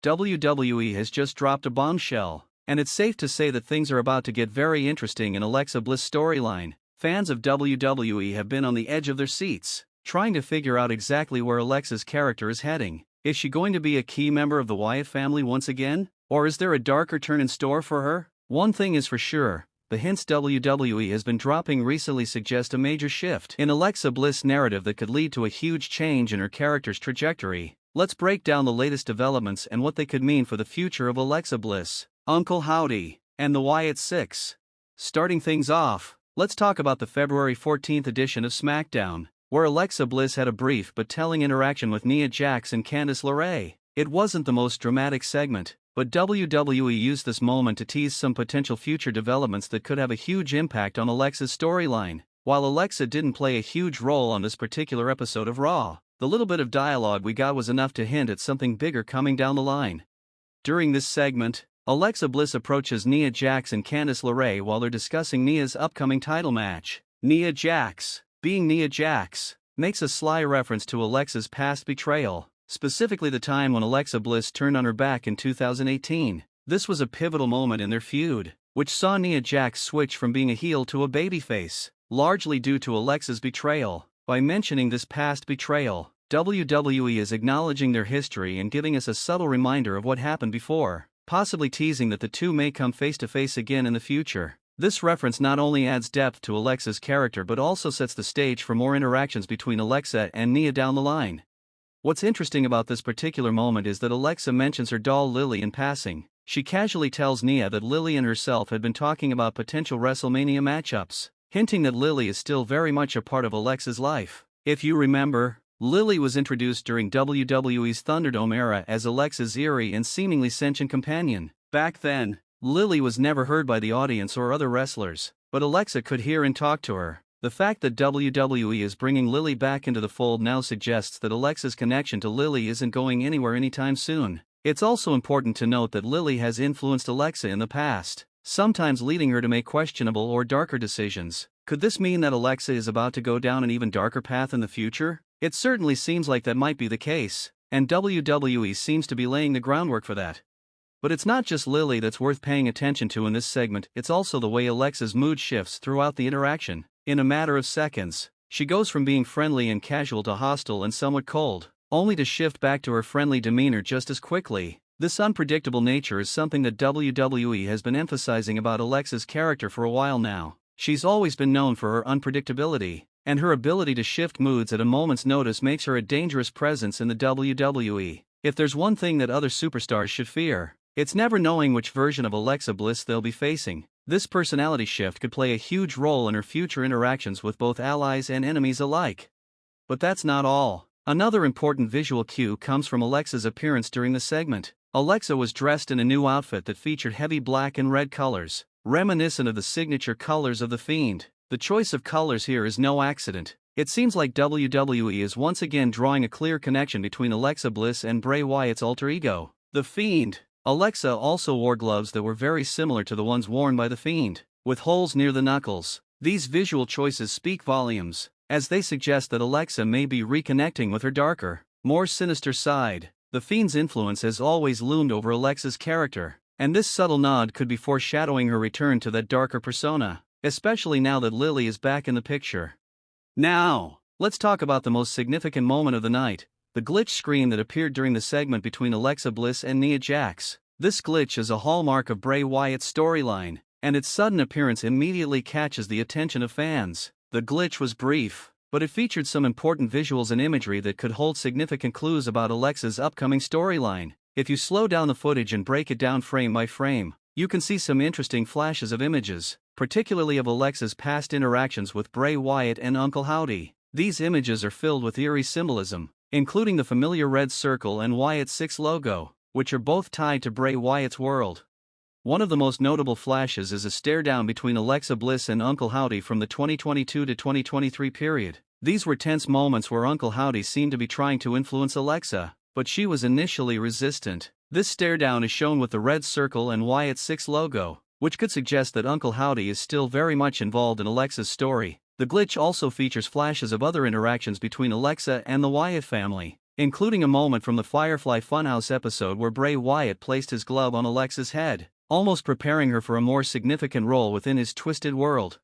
WWE has just dropped a bombshell, and it's safe to say that things are about to get very interesting in Alexa Bliss' storyline. Fans of WWE have been on the edge of their seats, trying to figure out exactly where Alexa's character is heading. Is she going to be a key member of the Wyatt family once again? Or is there a darker turn in store for her? One thing is for sure, the hints WWE has been dropping recently suggest a major shift in Alexa Bliss' narrative that could lead to a huge change in her character's trajectory. Let's break down the latest developments and what they could mean for the future of Alexa Bliss, Uncle Howdy, and the Wyatt Six. Starting things off, let's talk about the February 14th edition of SmackDown, where Alexa Bliss had a brief but telling interaction with Nia Jax and Candice LeRae. It wasn't the most dramatic segment, but WWE used this moment to tease some potential future developments that could have a huge impact on Alexa's storyline. While Alexa didn't play a huge role on this particular episode of Raw, the little bit of dialogue we got was enough to hint at something bigger coming down the line. During this segment, Alexa Bliss approaches Nia Jax and Candice LeRae while they're discussing Nia's upcoming title match. Nia Jax, being Nia Jax, makes a sly reference to Alexa's past betrayal, specifically the time when Alexa Bliss turned on her back in 2018. This was a pivotal moment in their feud, which saw Nia Jax switch from being a heel to a babyface, largely due to Alexa's betrayal. By mentioning this past betrayal, WWE is acknowledging their history and giving us a subtle reminder of what happened before, possibly teasing that the two may come face to face again in the future. This reference not only adds depth to Alexa's character but also sets the stage for more interactions between Alexa and Nia down the line. What's interesting about this particular moment is that Alexa mentions her doll Lily in passing. She casually tells Nia that Lily and herself had been talking about potential WrestleMania matchups, hinting that Lily is still very much a part of Alexa's life. If you remember, Lily was introduced during WWE's Thunderdome era as Alexa's eerie and seemingly sentient companion. Back then, Lily was never heard by the audience or other wrestlers, but Alexa could hear and talk to her. The fact that WWE is bringing Lily back into the fold now suggests that Alexa's connection to Lily isn't going anywhere anytime soon. It's also important to note that Lily has influenced Alexa in the past, sometimes leading her to make questionable or darker decisions. Could this mean that Alexa is about to go down an even darker path in the future? It certainly seems like that might be the case, and WWE seems to be laying the groundwork for that. But it's not just Lily that's worth paying attention to in this segment, it's also the way Alexa's mood shifts throughout the interaction. In a matter of seconds, she goes from being friendly and casual to hostile and somewhat cold, only to shift back to her friendly demeanor just as quickly. This unpredictable nature is something that WWE has been emphasizing about Alexa's character for a while now. She's always been known for her unpredictability, and her ability to shift moods at a moment's notice makes her a dangerous presence in the WWE. If there's one thing that other superstars should fear, it's never knowing which version of Alexa Bliss they'll be facing. This personality shift could play a huge role in her future interactions with both allies and enemies alike. But that's not all. Another important visual cue comes from Alexa's appearance during the segment. Alexa was dressed in a new outfit that featured heavy black and red colors, reminiscent of the signature colors of The Fiend. The choice of colors here is no accident. It seems like WWE is once again drawing a clear connection between Alexa Bliss and Bray Wyatt's alter ego, The Fiend. Alexa also wore gloves that were very similar to the ones worn by The Fiend, with holes near the knuckles. These visual choices speak volumes, as they suggest that Alexa may be reconnecting with her darker, more sinister side. The Fiend's influence has always loomed over Alexa's character, and this subtle nod could be foreshadowing her return to that darker persona, especially now that Lily is back in the picture. Now, let's talk about the most significant moment of the night, the glitch screen that appeared during the segment between Alexa Bliss and Nia Jax. This glitch is a hallmark of Bray Wyatt's storyline, and its sudden appearance immediately catches the attention of fans. The glitch was brief, but it featured some important visuals and imagery that could hold significant clues about Alexa's upcoming storyline. If you slow down the footage and break it down frame by frame, you can see some interesting flashes of images, particularly of Alexa's past interactions with Bray Wyatt and Uncle Howdy. These images are filled with eerie symbolism, including the familiar red circle and Wyatt Six logo, which are both tied to Bray Wyatt's world. One of the most notable flashes is a stare-down between Alexa Bliss and Uncle Howdy from the 2022 to 2023 period. These were tense moments where Uncle Howdy seemed to be trying to influence Alexa, but she was initially resistant. This stare-down is shown with the red circle and Wyatt Six logo, which could suggest that Uncle Howdy is still very much involved in Alexa's story. The glitch also features flashes of other interactions between Alexa and the Wyatt family, including a moment from the Firefly Funhouse episode where Bray Wyatt placed his glove on Alexa's head, almost preparing her for a more significant role within his twisted world.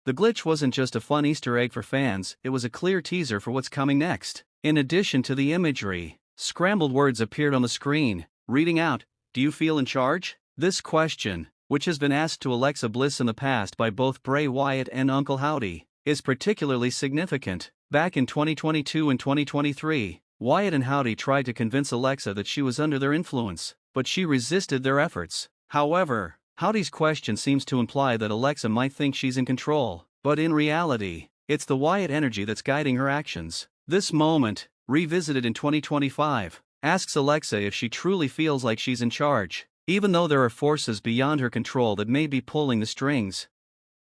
The glitch wasn't just a fun Easter egg for fans, it was a clear teaser for what's coming next. In addition to the imagery, scrambled words appeared on the screen, reading out, "Do you feel in charge?" This question, which has been asked to Alexa Bliss in the past by both Bray Wyatt and Uncle Howdy, is particularly significant. Back in 2022 and 2023, Wyatt and Howdy tried to convince Alexa that she was under their influence, but she resisted their efforts. However, Howdy's question seems to imply that Alexa might think she's in control, but in reality, it's the Wyatt energy that's guiding her actions. This moment, revisited in 2025, asks Alexa if she truly feels like she's in charge, even though there are forces beyond her control that may be pulling the strings.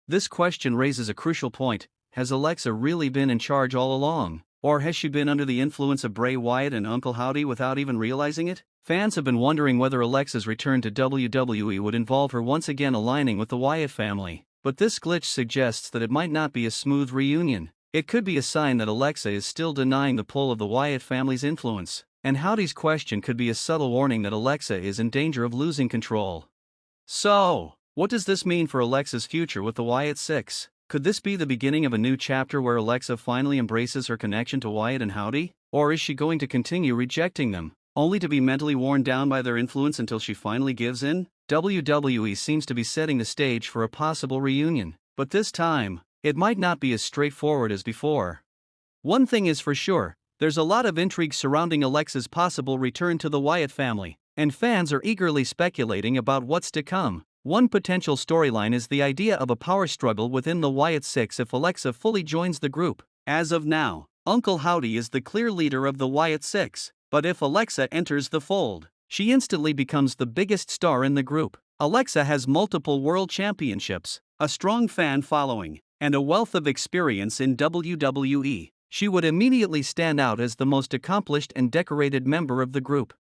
This question raises a crucial point: has Alexa really been in charge all along, or has she been under the influence of Bray Wyatt and Uncle Howdy without even realizing it? Fans have been wondering whether Alexa's return to WWE would involve her once again aligning with the Wyatt family, but this glitch suggests that it might not be a smooth reunion. It could be a sign that Alexa is still denying the pull of the Wyatt family's influence, and Howdy's question could be a subtle warning that Alexa is in danger of losing control. So, what does this mean for Alexa's future with the Wyatt Six? Could this be the beginning of a new chapter where Alexa finally embraces her connection to Wyatt and Howdy? Or is she going to continue rejecting them, only to be mentally worn down by their influence until she finally gives in? WWE seems to be setting the stage for a possible reunion, but this time, it might not be as straightforward as before. One thing is for sure, there's a lot of intrigue surrounding Alexa's possible return to the Wyatt family, and fans are eagerly speculating about what's to come. One potential storyline is the idea of a power struggle within the Wyatt Six if Alexa fully joins the group. As of now, Uncle Howdy is the clear leader of the Wyatt Six, but if Alexa enters the fold, she instantly becomes the biggest star in the group. Alexa has multiple world championships, a strong fan following, and a wealth of experience in WWE. She would immediately stand out as the most accomplished and decorated member of the group.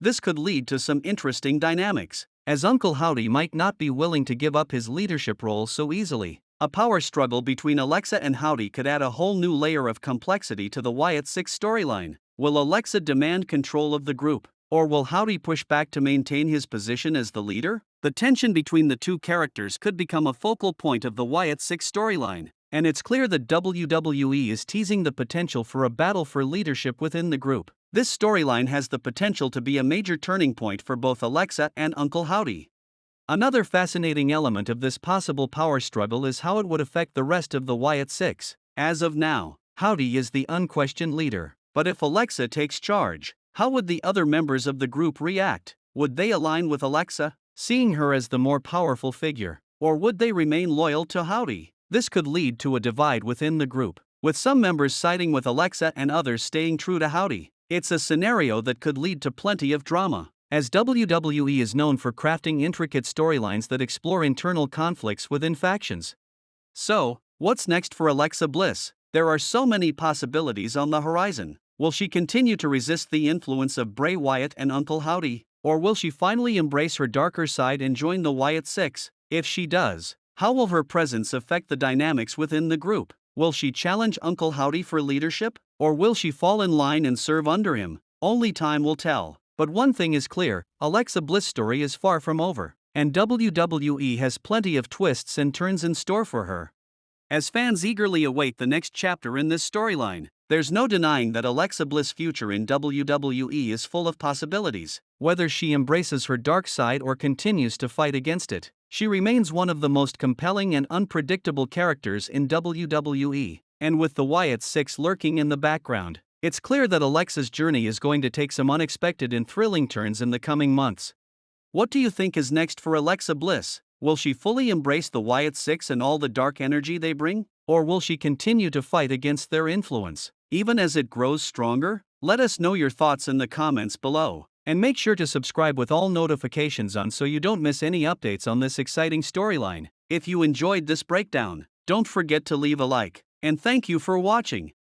This could lead to some interesting dynamics, as Uncle Howdy might not be willing to give up his leadership role so easily. A power struggle between Alexa and Howdy could add a whole new layer of complexity to the Wyatt Six storyline. Will Alexa demand control of the group, or will Howdy push back to maintain his position as the leader? The tension between the two characters could become a focal point of the Wyatt Six storyline, and it's clear that WWE is teasing the potential for a battle for leadership within the group. This storyline has the potential to be a major turning point for both Alexa and Uncle Howdy. Another fascinating element of this possible power struggle is how it would affect the rest of the Wyatt Six. As of now, Howdy is the unquestioned leader, but if Alexa takes charge, how would the other members of the group react? Would they align with Alexa, seeing her as the more powerful figure, or would they remain loyal to Howdy? This could lead to a divide within the group, with some members siding with Alexa and others staying true to Howdy. It's a scenario that could lead to plenty of drama, as WWE is known for crafting intricate storylines that explore internal conflicts within factions. So, what's next for Alexa Bliss? There are so many possibilities on the horizon. Will she continue to resist the influence of Bray Wyatt and Uncle Howdy, or will she finally embrace her darker side and join the Wyatt Six? If she does, how will her presence affect the dynamics within the group? Will she challenge Uncle Howdy for leadership, or will she fall in line and serve under him? Only time will tell. But one thing is clear, Alexa Bliss' story is far from over, and WWE has plenty of twists and turns in store for her. As fans eagerly await the next chapter in this storyline, there's no denying that Alexa Bliss' future in WWE is full of possibilities. Whether she embraces her dark side or continues to fight against it, she remains one of the most compelling and unpredictable characters in WWE. And with the Wyatt Six lurking in the background, it's clear that Alexa's journey is going to take some unexpected and thrilling turns in the coming months. What do you think is next for Alexa Bliss? Will she fully embrace the Wyatt Six and all the dark energy they bring? Or will she continue to fight against their influence, even as it grows stronger? Let us know your thoughts in the comments below, and make sure to subscribe with all notifications on so you don't miss any updates on this exciting storyline. If you enjoyed this breakdown, don't forget to leave a like, and thank you for watching.